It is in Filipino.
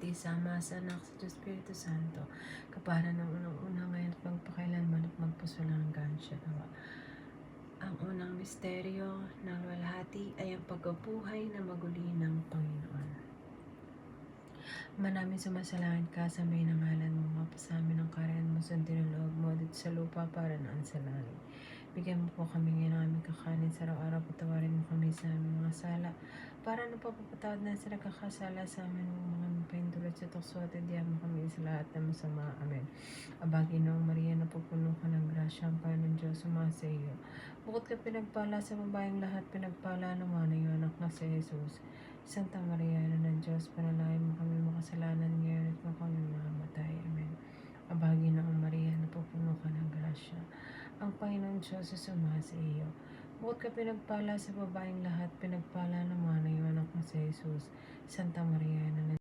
buntis, Ama, sa Anak, sa Espiritu Santo, kapara ng unang-una ngayon at magpakailanman at magpasulang siya nawa. Ang unang misteryo ng luwalhati ay ang pagkabuhay na maguli ng Panginoon. Ama namin, sumasalangit ka, sambahin ang ngalan mo, mapasamin ang karyan mo, sundin ang loob mo dito sa lupa para naan sa langit. Bigyan mo po kami ngayon ng aming kakanin sa araw-araw, patawarin mo kami sa aming mga sala, para napapatawad na sa nagkakasala sa amin, huwag mo kami pahintulot sa tukso at hindi mo kami sa lahat ng masama. Amen. Aba, Ginoong Maria, napupuno ka ng grasya, ang Panginoon Diyos sumasa iyo. Bukod ka pinagpala sa babaeng lahat, pinagpala naman ang iyong anak na si Jesus. Santa Maria, Ina ng Diyos, panalangin mo kami makasalanan ngayon at kung kami mamamatay. Amen. Aba, Ginoong Maria, napupuno ka ng grasya, ang Panginoon Diyos sumasa iyo. Bukod ka pinagpala sa babaeng lahat, pinagpala naman ang iyong anak na si Jesus. Santa Maria, Ina ng